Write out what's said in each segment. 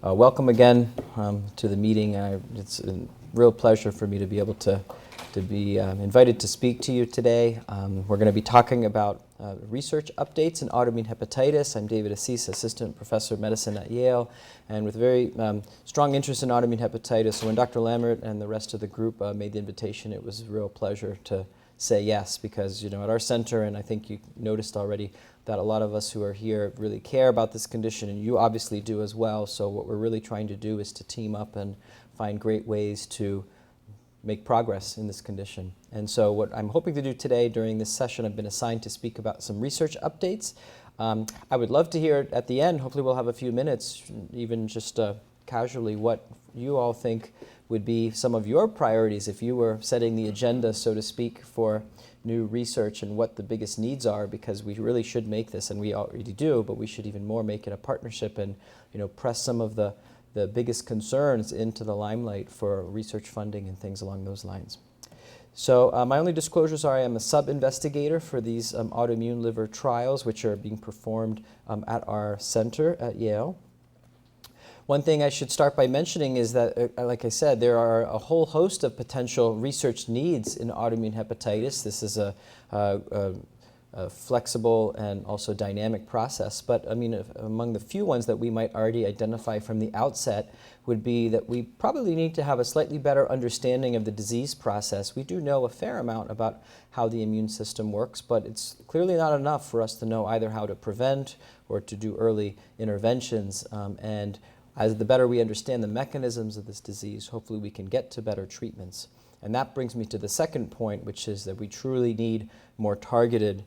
Welcome again to the meeting. It's a real pleasure for me to be able to be invited to speak to you today. We're going to be talking about research updates in autoimmune hepatitis. I'm David Assis, Assistant Professor of Medicine at Yale, and with very strong interest in autoimmune hepatitis. So when Dr. Lambert and the rest of the group made the invitation, it was a real pleasure to say yes, because at our center, and I think you noticed already, that a lot of us who are here really care about this condition, and you obviously do as well. So what we're really trying to do is to team up and find great ways to make progress in this condition. And so what I'm hoping to do today during this session, I've been assigned to speak about some research updates. I would love to hear at the end, hopefully we'll have a few minutes, even just casually, what you all think would be some of your priorities if you were setting the agenda, so to speak, for new research and what the biggest needs are, because we really should make this, and we already do, but we should even more make it a partnership and press some of the biggest concerns into the limelight for research funding and things along those lines. So my only disclosures are I am a sub-investigator for these autoimmune liver trials, which are being performed at our center at Yale. One thing I should start by mentioning is that, like I said, there are a whole host of potential research needs in autoimmune hepatitis. This is a flexible and also dynamic process. But I mean, among the few ones that we might already identify from the outset would be that we probably need to have a slightly better understanding of the disease process. We do know a fair amount about how the immune system works, but it's clearly not enough for us to know either how to prevent or to do early interventions. And as the better we understand the mechanisms of this disease, hopefully we can get to better treatments. And that brings me to the second point, which is that we truly need more targeted,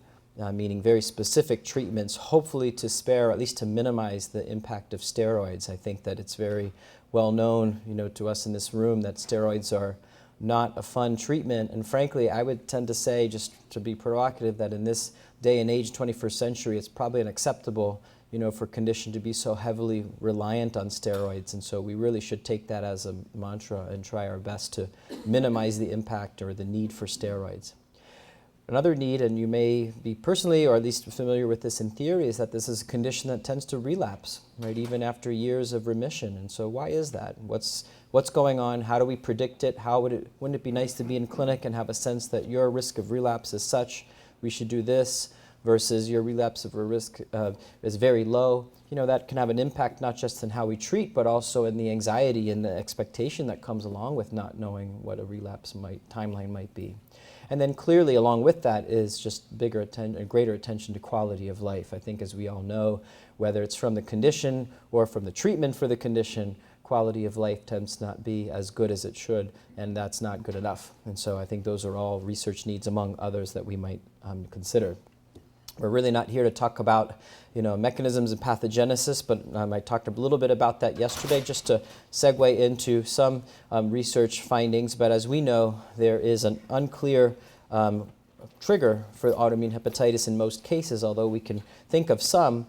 meaning very specific treatments, hopefully to spare, at least to minimize the impact of steroids. I think that it's very well known, to us in this room, that steroids are not a fun treatment. And frankly, I would tend to say, just to be provocative, that in this day and age, 21st century, it's probably unacceptable for a condition to be so heavily reliant on steroids. And so we really should take that as a mantra and try our best to minimize the impact or the need for steroids. Another need, and you may be personally or at least familiar with this in theory, is that this is a condition that tends to relapse, right, even after years of remission. And so why is that? What's going on? How do we predict it? Wouldn't it be nice to be in clinic and have a sense that your risk of relapse is such, we should do this, versus your relapse of a risk is very low? That can have an impact not just in how we treat, but also in the anxiety and the expectation that comes along with not knowing what a relapse timeline might be. And then clearly along with that is just greater attention to quality of life. I think, as we all know, whether it's from the condition or from the treatment for the condition, quality of life tends to not be as good as it should, and that's not good enough. And so I think those are all research needs among others that we might consider. We're really not here to talk about mechanisms and pathogenesis, but I talked a little bit about that yesterday, just to segue into some research findings. But as we know, there is an unclear trigger for autoimmune hepatitis in most cases, although we can think of some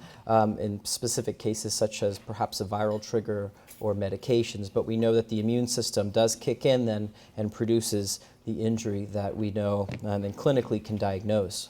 in specific cases, such as perhaps a viral trigger or medications. But we know that the immune system does kick in then and produces the injury that we know and clinically can diagnose.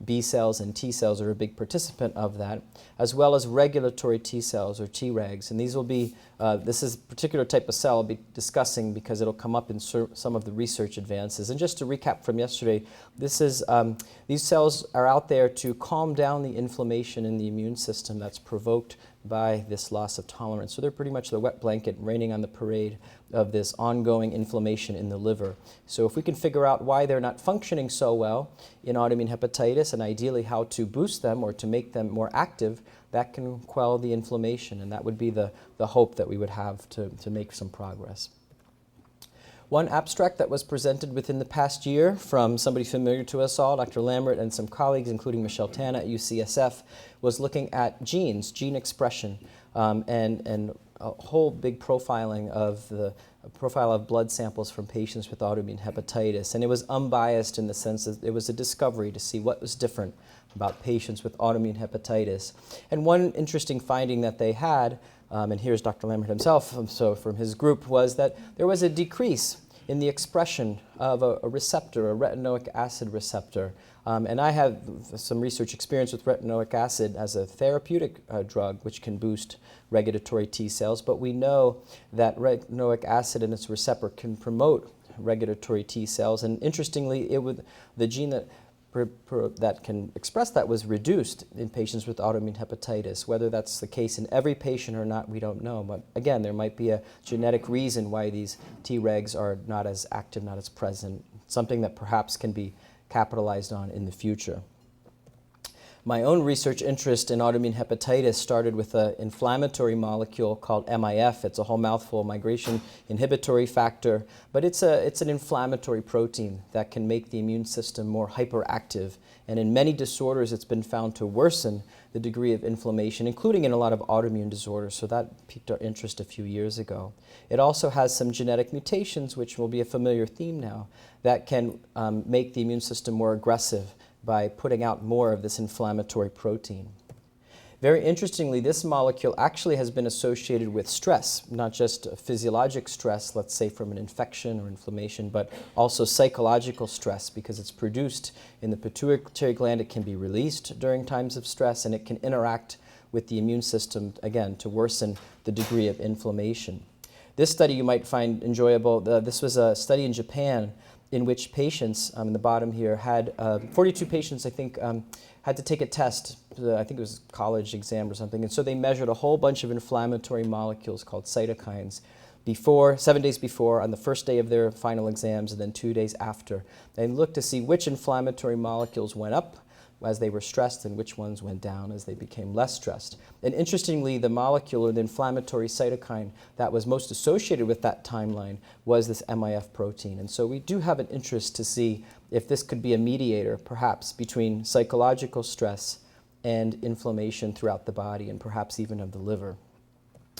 B cells and T cells are a big participant of that, as well as regulatory T cells or Tregs. And these will be, this is a particular type of cell I'll be discussing because it'll come up in some of the research advances. And just to recap from yesterday, these cells are out there to calm down the inflammation in the immune system that's provoked by this loss of tolerance. So they're pretty much the wet blanket raining on the parade of this ongoing inflammation in the liver. So if we can figure out why they're not functioning so well in autoimmune hepatitis, and ideally how to boost them or to make them more active, that can quell the inflammation, and that would be the hope that we would have to make some progress. One abstract that was presented within the past year from somebody familiar to us all, Dr. Lambert and some colleagues, including Michelle Tana at UCSF, was looking at genes, gene expression, and a whole big profiling of the profile of blood samples from patients with autoimmune hepatitis. And it was unbiased in the sense that it was a discovery to see what was different about patients with autoimmune hepatitis. And one interesting finding that they had, and here's Dr. Lambert himself, so from his group, was that there was a decrease in the expression of a receptor, a retinoic acid receptor. And I have some research experience with retinoic acid as a therapeutic drug, which can boost regulatory T cells. But we know that retinoic acid and its receptor can promote regulatory T cells. And interestingly, the gene that can express that was reduced in patients with autoimmune hepatitis. Whether that's the case in every patient or not, we don't know. But again, there might be a genetic reason why these Tregs are not as active, not as present, something that perhaps can be capitalized on in the future. My own research interest in autoimmune hepatitis started with an inflammatory molecule called MIF. It's a whole mouthful, migration inhibitory factor, but it's an inflammatory protein that can make the immune system more hyperactive. And in many disorders, it's been found to worsen the degree of inflammation, including in a lot of autoimmune disorders. So that piqued our interest a few years ago. It also has some genetic mutations, which will be a familiar theme now, that can make the immune system more aggressive by putting out more of this inflammatory protein. Very interestingly, this molecule actually has been associated with stress, not just physiologic stress, let's say from an infection or inflammation, but also psychological stress, because it's produced in the pituitary gland. It can be released during times of stress, and it can interact with the immune system, again, to worsen the degree of inflammation. This study you might find enjoyable. This was a study in Japan in which patients, in the bottom here, had 42 patients, I think, had to take a test. I think it was a college exam or something. And so they measured a whole bunch of inflammatory molecules called cytokines 7 days before, on the first day of their final exams, and then 2 days after. They looked to see which inflammatory molecules went up as they were stressed and which ones went down as they became less stressed. And interestingly, the molecule, or the inflammatory cytokine that was most associated with that timeline, was this MIF protein. And so we do have an interest to see if this could be a mediator, perhaps, between psychological stress and inflammation throughout the body, and perhaps even of the liver.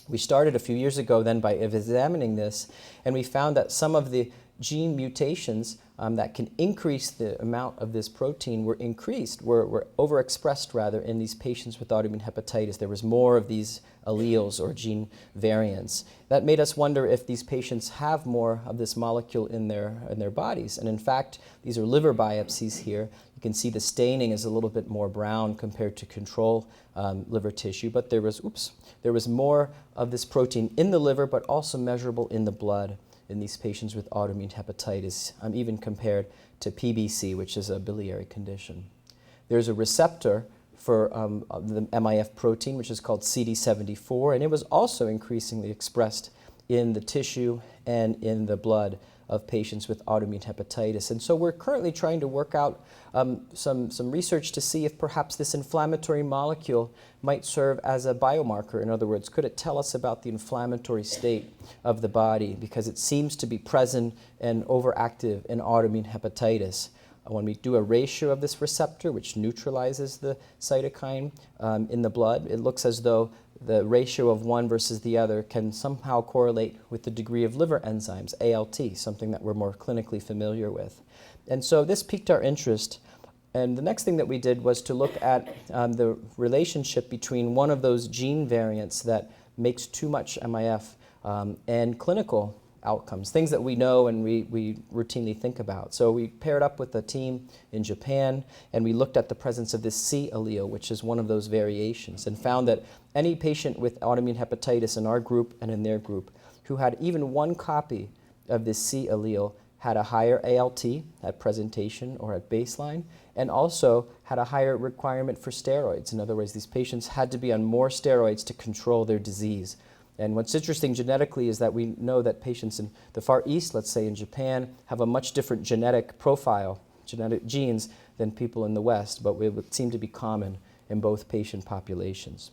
We started a few years ago then by examining this, and we found that some of the gene mutations that can increase the amount of this protein were overexpressed rather in these patients with autoimmune hepatitis. There was more of these alleles or gene variants. That made us wonder if these patients have more of this molecule in their bodies. And in fact, these are liver biopsies here. You can see the staining is a little bit more brown compared to control liver tissue, but there was more of this protein in the liver, but also measurable in the blood in these patients with autoimmune hepatitis, even compared to PBC, which is a biliary condition. There's a receptor for the MIF protein, which is called CD74, and it was also increasingly expressed in the tissue and in the blood of patients with autoimmune hepatitis. And so we're currently trying to work out some research to see if perhaps this inflammatory molecule might serve as a biomarker. In other words, could it tell us about the inflammatory state of the body, because it seems to be present and overactive in autoimmune hepatitis. When we do a ratio of this receptor, which neutralizes the cytokine in the blood, it looks as though the ratio of one versus the other can somehow correlate with the degree of liver enzymes, ALT, something that we're more clinically familiar with. And so this piqued our interest. And the next thing that we did was to look at the relationship between one of those gene variants that makes too much MIF and clinical outcomes, things that we know and we routinely think about. So we paired up with a team in Japan, and we looked at the presence of this C allele, which is one of those variations, and found that any patient with autoimmune hepatitis in our group and in their group who had even one copy of this C allele had a higher ALT at presentation or at baseline, and also had a higher requirement for steroids. In other words, these patients had to be on more steroids to control their disease. And what's interesting genetically is that we know that patients in the Far East, let's say in Japan, have a much different genetic profile, genetic genes, than people in the West, but it would seem to be common in both patient populations.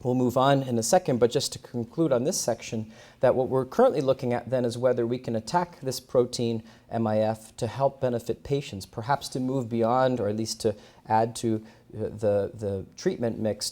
We'll move on in a second, but just to conclude on this section, that what we're currently looking at then is whether we can attack this protein MIF to help benefit patients, perhaps to move beyond, or at least to add to the treatment mix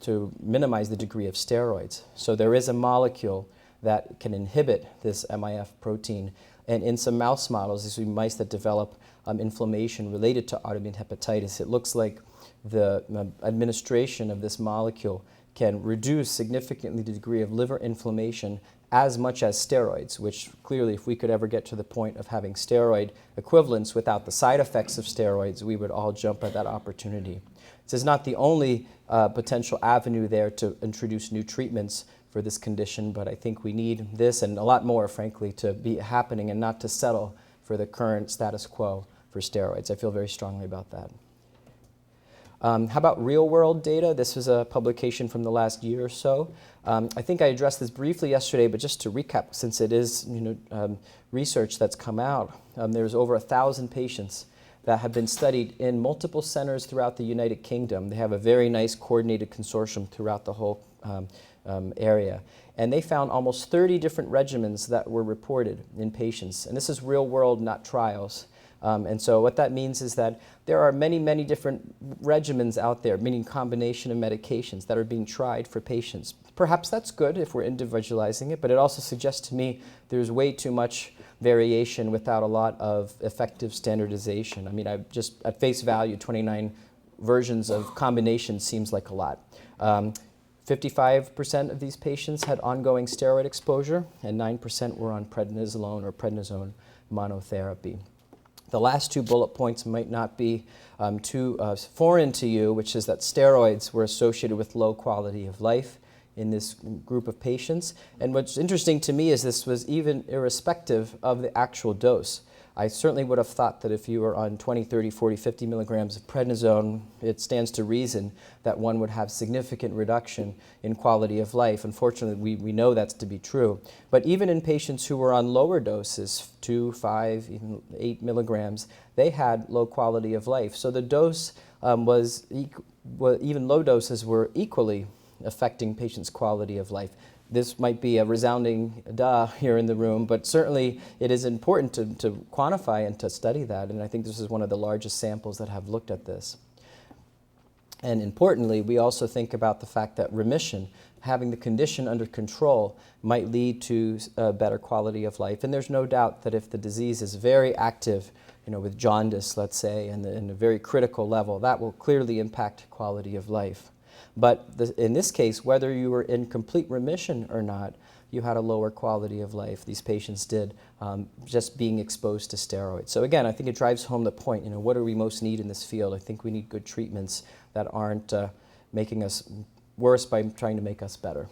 to minimize the degree of steroids. So there is a molecule that can inhibit this MIF protein, and in some mouse models, these are mice that develop inflammation related to autoimmune hepatitis, it looks like the administration of this molecule can reduce significantly the degree of liver inflammation as much as steroids, which clearly if we could ever get to the point of having steroid equivalents without the side effects of steroids, we would all jump at that opportunity. This is not the only potential avenue there to introduce new treatments for this condition, but I think we need this and a lot more, frankly, to be happening and not to settle for the current status quo for steroids. I feel very strongly about that. How about real-world data? This was a publication from the last year or so. I think I addressed this briefly yesterday, but just to recap, since it is research that's come out, there's over 1,000 patients that have been studied in multiple centers throughout the United Kingdom. They have a very nice coordinated consortium throughout the whole area. And they found almost 30 different regimens that were reported in patients. And this is real world, not trials. And so what that means is that there are many, many different regimens out there, meaning combination of medications that are being tried for patients. Perhaps that's good if we're individualizing it, but it also suggests to me there's way too much variation without a lot of effective standardization. I mean, I just, at face value, 29 versions of combinations seems like a lot. 55% of these patients had ongoing steroid exposure, and 9% were on prednisolone or prednisone monotherapy. The last two bullet points might not be too foreign to you, which is that steroids were associated with low quality of life in this group of patients. And what's interesting to me is this was even irrespective of the actual dose. I certainly would have thought that if you were on 20, 30, 40, 50 milligrams of prednisone, it stands to reason that one would have significant reduction in quality of life. Unfortunately, we know that's to be true. But even in patients who were on lower doses, 2, 5, even 8 milligrams, they had low quality of life. So the dose even low doses were equally affecting patients' quality of life. This might be a resounding duh here in the room, but certainly it is important to quantify and to study that, and I think this is one of the largest samples that have looked at this. And importantly, we also think about the fact that remission, having the condition under control, might lead to a better quality of life. And there's no doubt that if the disease is very active, with jaundice, let's say, and in a very critical level, that will clearly impact quality of life. But in this case, whether you were in complete remission or not, you had a lower quality of life. These patients did, just being exposed to steroids. So again, I think it drives home the point, what do we most need in this field? I think we need good treatments that aren't making us worse by trying to make us better.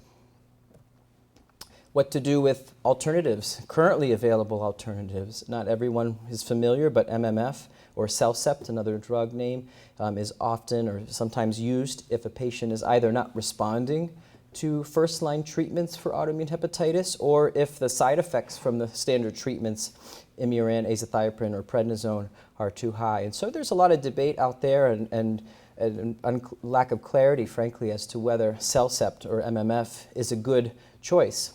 What to do with alternatives, currently available alternatives. Not everyone is familiar, but MMF, or Celcept, another drug name, is often or sometimes used if a patient is either not responding to first-line treatments for autoimmune hepatitis, or if the side effects from the standard treatments, Imuran, azathioprine, or prednisone, are too high. And so there's a lot of debate out there and lack of clarity, frankly, as to whether Celcept or MMF is a good choice.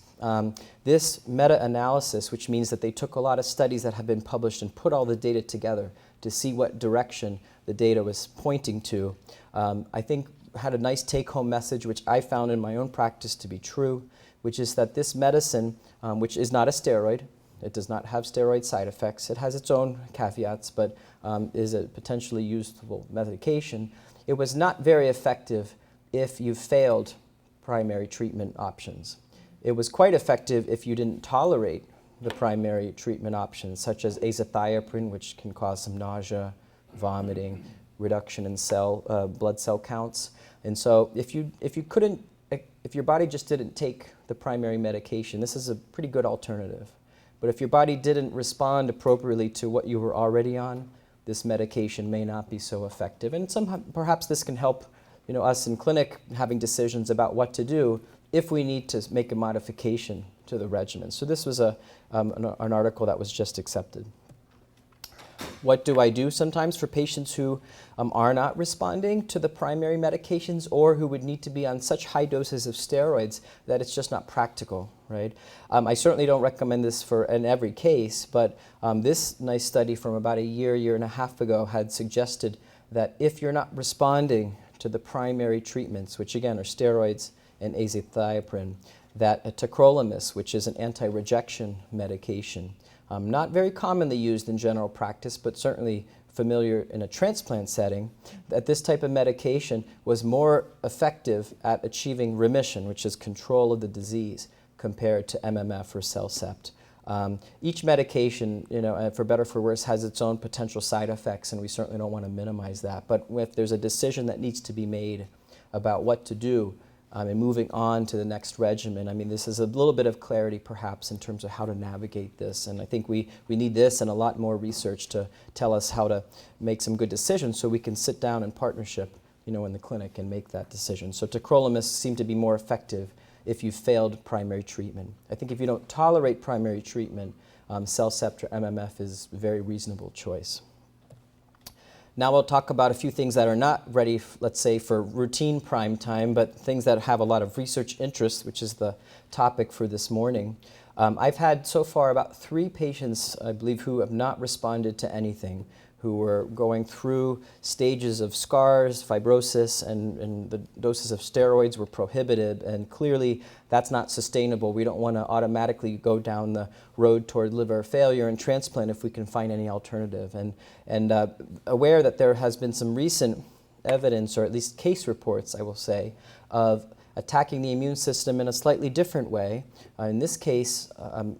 This meta-analysis, which means that they took a lot of studies that have been published and put all the data together to see what direction the data was pointing to, I think had a nice take-home message, which I found in my own practice to be true, which is that this medicine, which is not a steroid, it does not have steroid side effects, it has its own caveats, but is a potentially usable medication, it was not very effective if you failed primary treatment options. It was quite effective if you didn't tolerate the primary treatment options, such as azathioprine, which can cause some nausea, vomiting, reduction in blood cell counts. And so if your body just didn't take the primary medication, this is a pretty good alternative. But if your body didn't respond appropriately to what you were already on, this medication may not be so effective. And perhaps this can help us in clinic having decisions about what to do if we need to make a modification to the regimen. So this was an article that was just accepted. What do I do sometimes for patients who are not responding to the primary medications or who would need to be on such high doses of steroids that it's just not practical, right? I certainly don't recommend this in every case, but this nice study from about a year and a half ago had suggested that if you're not responding to the primary treatments, which again are steroids and azathioprine, that tacrolimus, which is an anti-rejection medication, not very commonly used in general practice, but certainly familiar in a transplant setting, that this type of medication was more effective at achieving remission, which is control of the disease, compared to MMF or Cellcept. Each medication, for better or for worse, has its own potential side effects, and we certainly don't want to minimize that. But if there's a decision that needs to be made about what to do and moving on to the next regimen, I mean, this is a little bit of clarity perhaps in terms of how to navigate this. And I think we need this and a lot more research to tell us how to make some good decisions so we can sit down in partnership, in the clinic and make that decision. So tacrolimus seemed to be more effective if you failed primary treatment. I think if you don't tolerate primary treatment, Cellcept or MMF is a very reasonable choice. Now we'll talk about a few things that are not ready, let's say, for routine prime time, but things that have a lot of research interest, which is the topic for this morning. I've had so far about 3 patients, I believe, who have not responded to anything, who were going through stages of scars, fibrosis, and the doses of steroids were prohibitive, and clearly that's not sustainable. We don't want to automatically go down the road toward liver failure and transplant if we can find any alternative. And aware that there has been some recent evidence, or at least case reports, I will say, of attacking the immune system in a slightly different way. In this case,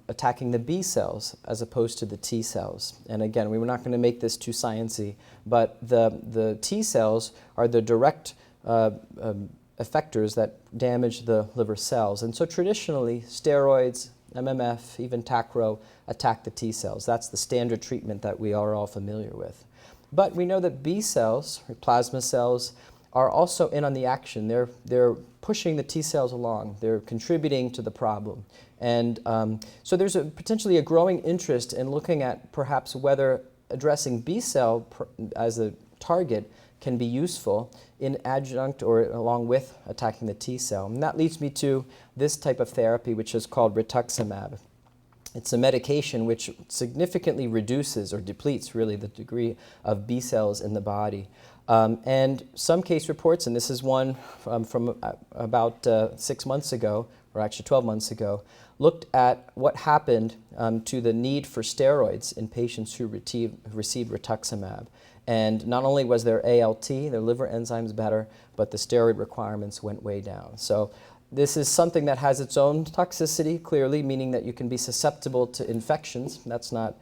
attacking the B cells as opposed to the T cells. And again, we were not going to make this too sciencey, but the T cells are the direct effectors that damage the liver cells. And so traditionally, steroids, MMF, even Tacro attack the T cells. That's the standard treatment that we are all familiar with. But we know that B cells, or plasma cells, are also in on the action. They're pushing the T cells along. They're contributing to the problem. And so there's potentially a growing interest in looking at perhaps whether addressing B cell as a target can be useful in adjunct or along with attacking the T cell. And that leads me to this type of therapy, which is called rituximab. It's a medication which significantly reduces or depletes really the degree of B cells in the body. And some case reports, and this is one from about 6 months ago, or actually 12 months ago, looked at what happened to the need for steroids in patients who received rituximab. And not only was their ALT, their liver enzymes better, but the steroid requirements went way down. So this is something that has its own toxicity, clearly, meaning that you can be susceptible to infections. That's not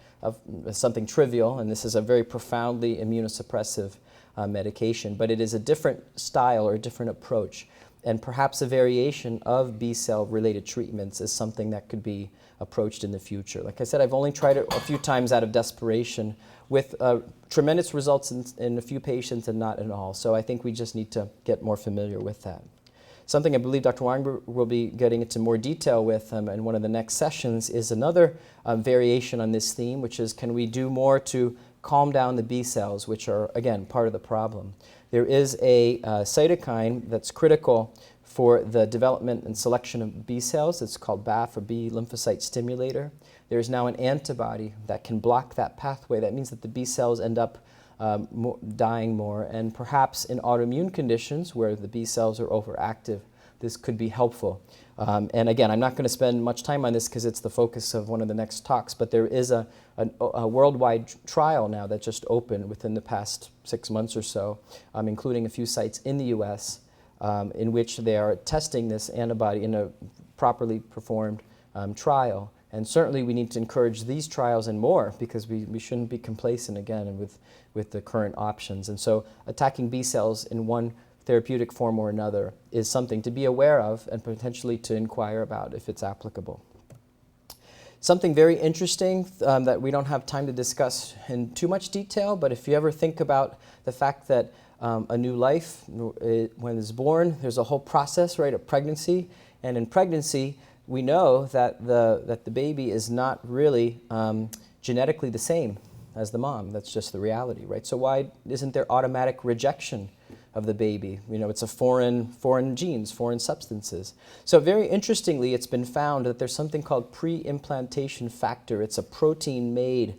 something trivial, and this is a very profoundly immunosuppressive medication, but it is a different style or a different approach. And perhaps a variation of B-cell related treatments is something that could be approached in the future. Like I said, I've only tried it a few times out of desperation with tremendous results in a few patients and not in all. So I think we just need to get more familiar with that. Something I believe Dr. Weinberg will be getting into more detail with in one of the next sessions is another variation on this theme, which is, can we do more to calm down the B cells, which are, again, part of the problem. There is a cytokine that's critical for the development and selection of B cells. It's called BAFF, or B lymphocyte stimulator. There's now an antibody that can block that pathway. That means that the B cells end up dying more, and perhaps in autoimmune conditions where the B cells are overactive, this could be helpful. And again, I'm not going to spend much time on this because it's the focus of one of the next talks, but there is a worldwide trial now that just opened within the past 6 months or so, including a few sites in the US, in which they are testing this antibody in a properly performed trial. And certainly we need to encourage these trials and more, because we shouldn't be complacent again with the current options. And so attacking B cells in one therapeutic form or another is something to be aware of and potentially to inquire about if it's applicable. Something very interesting that we don't have time to discuss in too much detail, but if you ever think about the fact that a new life, when it's born, there's a whole process, right, of pregnancy, and in pregnancy, we know that the baby is not really genetically the same as the mom. That's just the reality, right? So why isn't there automatic rejection of the baby? You know, it's a foreign genes, foreign substances. So very interestingly, it's been found that there's something called PreImplantation Factor. It's a protein made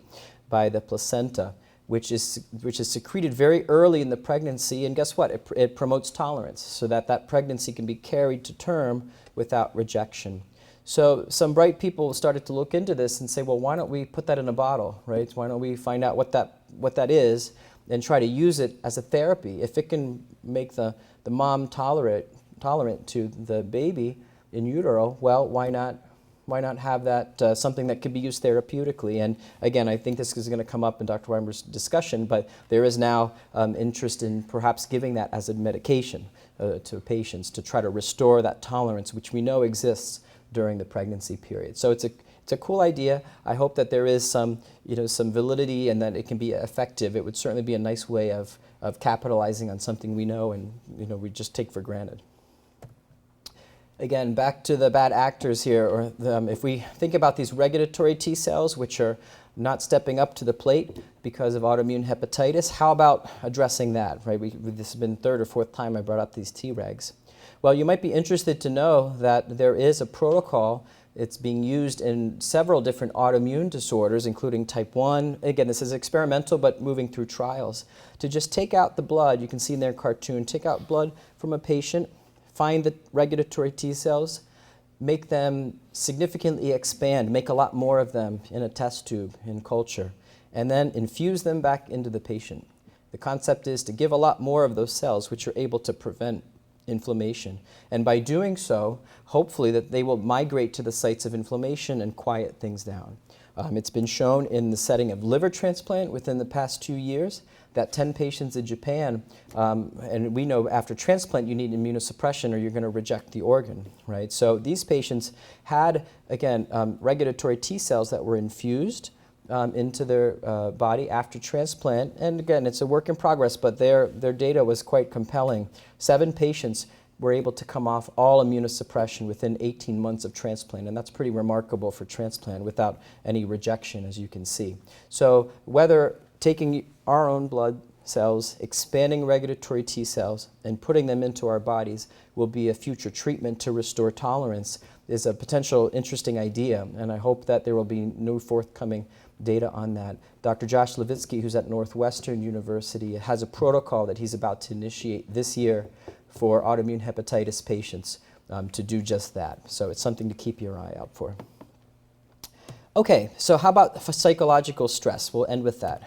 by the placenta, which is secreted very early in the pregnancy, and guess what? It promotes tolerance so that that pregnancy can be carried to term without rejection. So some bright people started to look into this and say, well, why don't we put that in a bottle, right? Why don't we find out what that is? and try to use it as a therapy. If it can make the mom tolerant to the baby in utero, well, why not have that something that could be used therapeutically? And again, I think this is going to come up in Dr. Weimer's discussion, but there is now interest in perhaps giving that as a medication to patients to try to restore that tolerance, which we know exists during the pregnancy period. So it's a cool idea. I hope that there is some validity and that it can be effective. It would certainly be a nice way of capitalizing on something we know and we just take for granted. Again, back to the bad actors here, or if we think about these regulatory T cells, which are not stepping up to the plate because of autoimmune hepatitis, how about addressing that, right? This has been third or fourth time I brought up these Tregs. Well, you might be interested to know that there is a protocol. It's being used in several different autoimmune disorders, including type 1. Again, this is experimental, but moving through trials. To just take out the blood, you can see in their cartoon, take out blood from a patient, find the regulatory T cells, make them significantly expand, make a lot more of them in a test tube in culture, and then infuse them back into the patient. The concept is to give a lot more of those cells, which are able to prevent inflammation. And by doing so, hopefully that they will migrate to the sites of inflammation and quiet things down. It's been shown in the setting of liver transplant within the past 2 years that 10 patients in Japan, and we know after transplant you need immunosuppression or you're going to reject the organ, right? So these patients had, again, regulatory T cells that were infused into their body after transplant. And again, it's a work in progress, but their data was quite compelling. 7 patients were able to come off all immunosuppression within 18 months of transplant, and that's pretty remarkable for transplant without any rejection, as you can see. So whether taking our own blood cells, expanding regulatory T cells, and putting them into our bodies will be a future treatment to restore tolerance is a potential interesting idea, and I hope that there will be new forthcoming data on that. Dr. Josh Levitsky, who's at Northwestern University, has a protocol that he's about to initiate this year for autoimmune hepatitis patients to do just that. So it's something to keep your eye out for. Okay, so how about psychological stress? We'll end with that.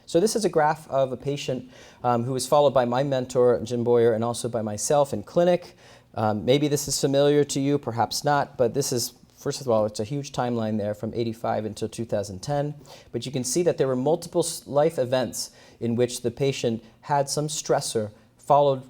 So this is a graph of a patient who was followed by my mentor, Jim Boyer, and also by myself in clinic. Maybe this is familiar to you, perhaps not, but this is, first of all, it's a huge timeline there from 85 until 2010. But you can see that there were multiple life events in which the patient had some stressor, followed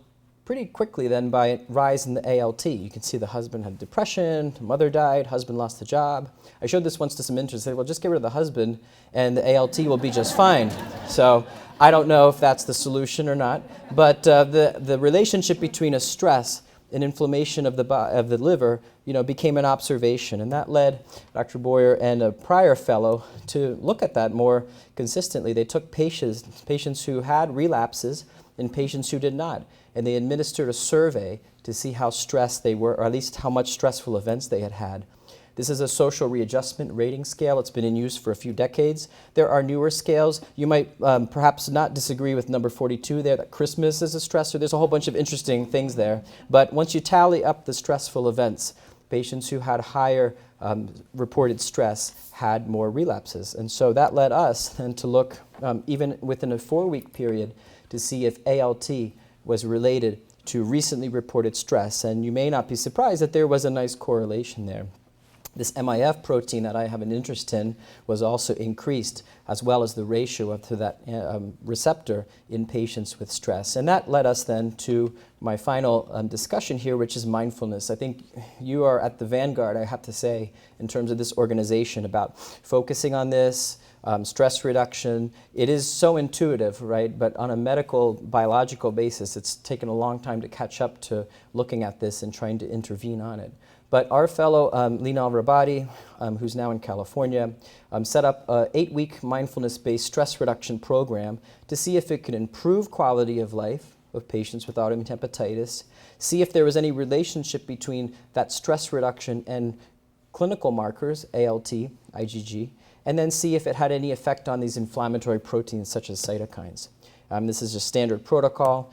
pretty quickly then by a rise in the ALT. You can see the husband had depression, the mother died, husband lost the job. I showed this once to some interns. They said, well, just get rid of the husband and the ALT will be just fine. So I don't know if that's the solution or not, but the relationship between a stress and inflammation of the liver, became an observation, and that led Dr. Boyer and a prior fellow to look at that more consistently. They took patients who had relapses and patients who did not, and they administered a survey to see how stressed they were, or at least how much stressful events they had had. This is a social readjustment rating scale. It's been in use for a few decades. There are newer scales. You might perhaps not disagree with number 42 there, that Christmas is a stressor. There's a whole bunch of interesting things there. But once you tally up the stressful events, patients who had higher reported stress had more relapses. And so that led us then to look, even within a 4-week period, to see if ALT was related to recently reported stress. And you may not be surprised that there was a nice correlation there. This MIF protein that I have an interest in was also increased, as well as the ratio to that receptor in patients with stress. And that led us then to my final discussion here, which is mindfulness. I think you are at the vanguard, I have to say, in terms of this organization about focusing on this, stress reduction. It is so intuitive, right? But on a medical, biological basis, it's taken a long time to catch up to looking at this and trying to intervene on it. But our fellow, Linal Rabadi, who's now in California, set up an 8-week mindfulness-based stress reduction program to see if it could improve quality of life of patients with autoimmune hepatitis, see if there was any relationship between that stress reduction and clinical markers, ALT, IgG, and then see if it had any effect on these inflammatory proteins such as cytokines. This is just standard protocol.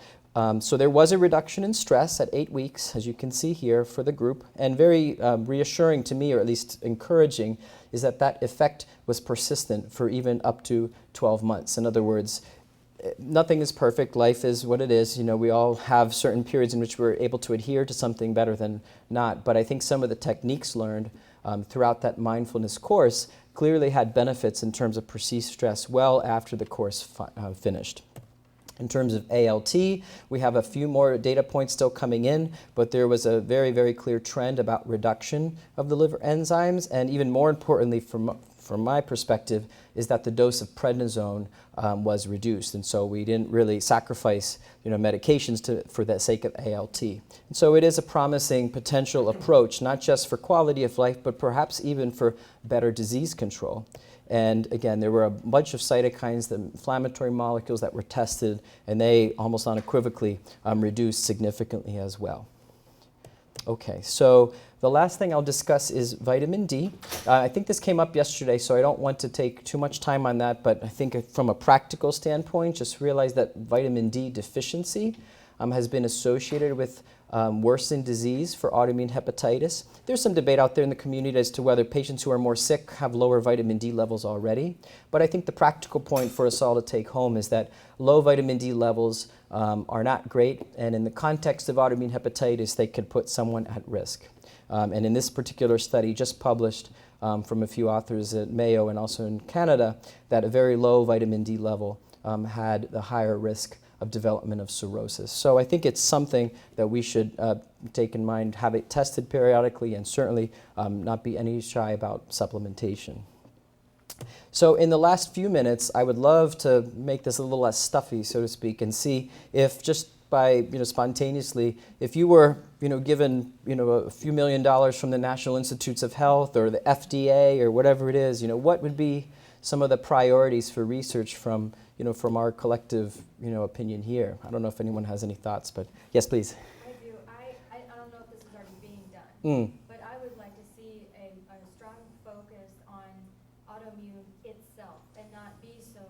So there was a reduction in stress at 8 weeks, as you can see here, for the group. And very reassuring to me, or at least encouraging, is that that effect was persistent for even up to 12 months. In other words, nothing is perfect. Life is what it is. You know, we all have certain periods in which we're able to adhere to something better than not. But I think some of the techniques learned throughout that mindfulness course clearly had benefits in terms of perceived stress well after the course finished. In terms of ALT, we have a few more data points still coming in, but there was a very, very clear trend about reduction of the liver enzymes, and even more importantly, from my perspective, is that the dose of prednisone was reduced, and so we didn't really sacrifice, medications for the sake of ALT. And so it is a promising potential approach, not just for quality of life, but perhaps even for better disease control. And again, there were a bunch of cytokines, the inflammatory molecules that were tested, and they almost unequivocally reduced significantly as well. Okay, so the last thing I'll discuss is vitamin D. I think this came up yesterday, so I don't want to take too much time on that, but I think from a practical standpoint, just realize that vitamin D deficiency has been associated with worsened disease for autoimmune hepatitis. There's some debate out there in the community as to whether patients who are more sick have lower vitamin D levels already. But I think the practical point for us all to take home is that low vitamin D levels are not great, and in the context of autoimmune hepatitis, they could put someone at risk. And in this particular study, just published from a few authors at Mayo and also in Canada, that a very low vitamin D level had the higher risk of development of cirrhosis. So I think it's something that we should take in mind, have it tested periodically, and certainly not be any shy about supplementation. So in the last few minutes, I would love to make this a little less stuffy, so to speak, and see if just by spontaneously, if you were given a few $1 million from the National Institutes of Health or the FDA or whatever it is, what would be some of the priorities for research from our collective, opinion here. I don't know if anyone has any thoughts, but yes, please. I do. I don't know if this is already being done, but I would like to see a strong focus on autoimmune itself and not be so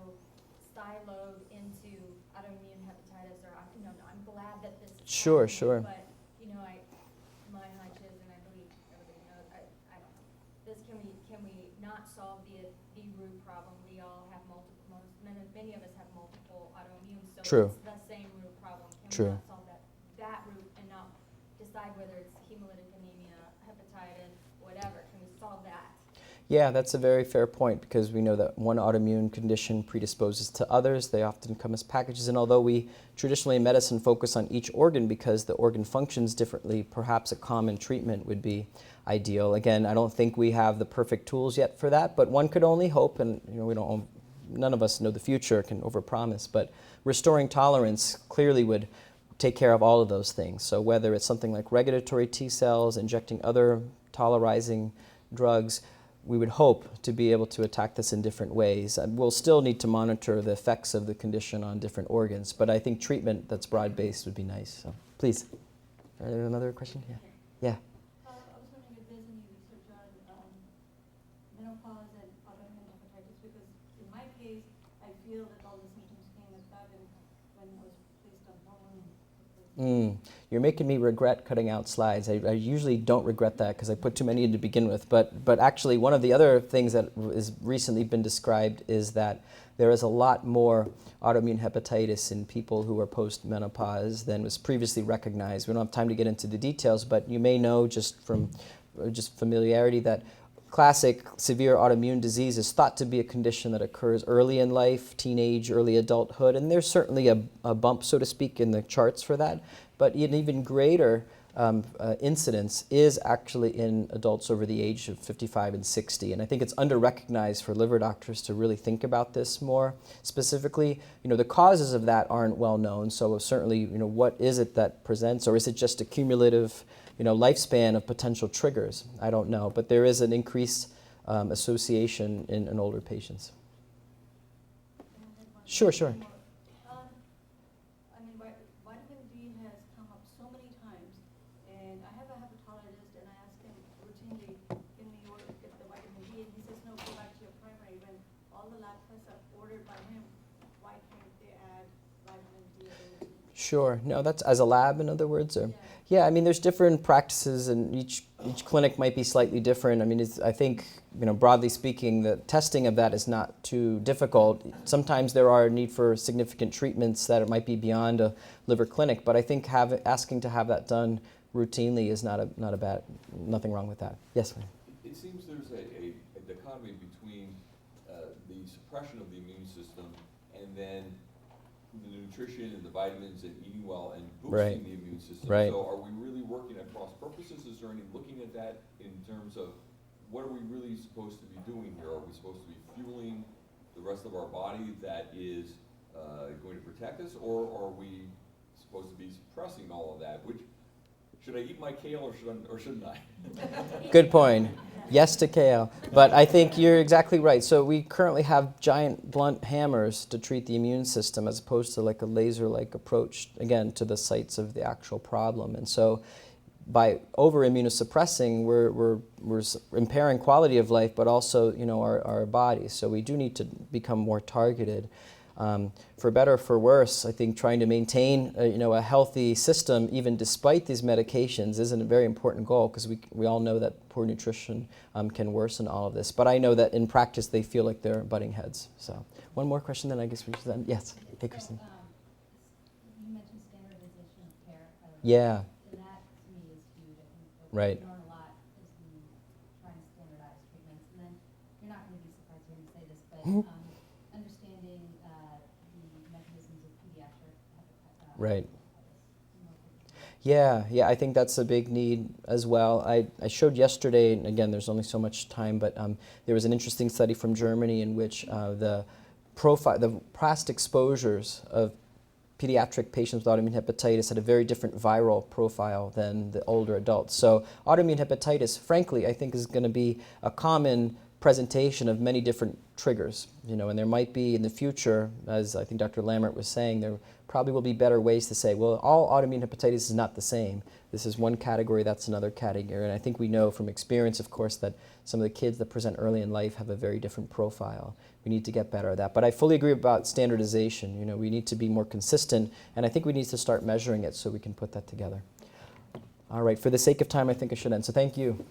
siloed into autoimmune hepatitis or, I'm glad that this is Sure. But, my hunch is, and I believe everybody knows, I don't know, this can we not solve the root problem? We all have many of us have multiple autoimmune, so True. it's the same root problem. Can True. we not solve that root and not decide whether it's hemolytic anemia, hepatitis, whatever? Can we solve that? Yeah, that's a very fair point, because we know that one autoimmune condition predisposes to others. They often come as packages, and although we traditionally in medicine focus on each organ because the organ functions differently, perhaps a common treatment would be ideal. Again, I don't think we have the perfect tools yet for that, but one could only hope, and none of us know the future, can overpromise, but restoring tolerance clearly would take care of all of those things. So whether it's something like regulatory T-cells, injecting other tolerizing drugs, we would hope to be able to attack this in different ways. We'll still need to monitor the effects of the condition on different organs, but I think treatment that's broad-based would be nice. So please. Another question? Yeah. Yeah. I was wondering if there's any research on menopause and autoimmune hepatitis, because in my case, I feel that all the symptoms came as bad when I was placed on hormone. You're making me regret cutting out slides. I usually don't regret that because I put too many in to begin with. But actually, one of the other things that has recently been described is that there is a lot more autoimmune hepatitis in people who are post-menopause than was previously recognized. We don't have time to get into the details, but you may know just from familiarity that classic severe autoimmune disease is thought to be a condition that occurs early in life, teenage, early adulthood, and there's certainly a bump, so to speak, in the charts for that. But an even greater incidence is actually in adults over the age of 55 and 60. And I think it's under-recognized for liver doctors to really think about this more specifically. The causes of that aren't well known, so certainly, what is it that presents, or is it just a cumulative lifespan of potential triggers? I don't know, but there is an increased association in older patients. Sure. Vitamin D has come up so many times, and I have a hepatologist, and I ask him routinely, can we get the vitamin D? And he says, no, go back to your primary. When all the lab tests are ordered by him, why can't they add vitamin D? Sure. No, that's as a lab, in other words, or yeah. I mean, there's different practices, and each clinic might be slightly different. I mean, I think, you know, broadly speaking, the testing of that is not too difficult. Sometimes there are need for significant treatments that it might be beyond a liver clinic, but I think asking to have that done routinely is not a bad, nothing wrong with that. Yes, ma'am. It seems there's a dichotomy between the suppression of the immune system and then the nutrition and the vitamins and eating well and boosting the immune system. Right. So are we really working at cross purposes? Is there any looking at that in terms of what are we really supposed to be doing here? Are we supposed to be fueling the rest of our body that is going to protect us, or are we supposed to be suppressing all of that? Which, should I eat my kale or shouldn't I? Good point. Yes to kale. But I think you're exactly right. So we currently have giant blunt hammers to treat the immune system as opposed to like a laser-like approach, again, to the sites of the actual problem. And so by over-immunosuppressing, we're impairing quality of life, but also, you know, our bodies. So we do need to become more targeted. For better or for worse, I think trying to maintain a healthy system, even despite these medications, is a very important goal, because we all know that poor nutrition can worsen all of this. But I know that in practice they feel like they're butting heads. So one more question, then I guess we should end. Yes, hey, Kristen. You mentioned standardization of care. Yeah. And that to me is huge. I think what Right. we learn a lot is we try and standardize treatments. And then you're not going to be surprised to hear me say this, but understanding the mechanisms of pediatric hepatitis. Right. Yeah, I think that's a big need as well. I showed yesterday, and again, there's only so much time, but there was an interesting study from Germany in which the past exposures of pediatric patients with autoimmune hepatitis had a very different viral profile than the older adults. So autoimmune hepatitis, frankly, I think is going to be a common presentation of many different triggers, and there might be in the future, as I think Dr. Lammert was saying, there probably will be better ways to say, well, all autoimmune hepatitis is not the same. This is one category, that's another category. And I think we know from experience, of course, that some of the kids that present early in life have a very different profile. We need to get better at that. But I fully agree about standardization. We need to be more consistent, and I think we need to start measuring it so we can put that together. All right, for the sake of time, I think I should end. So thank you.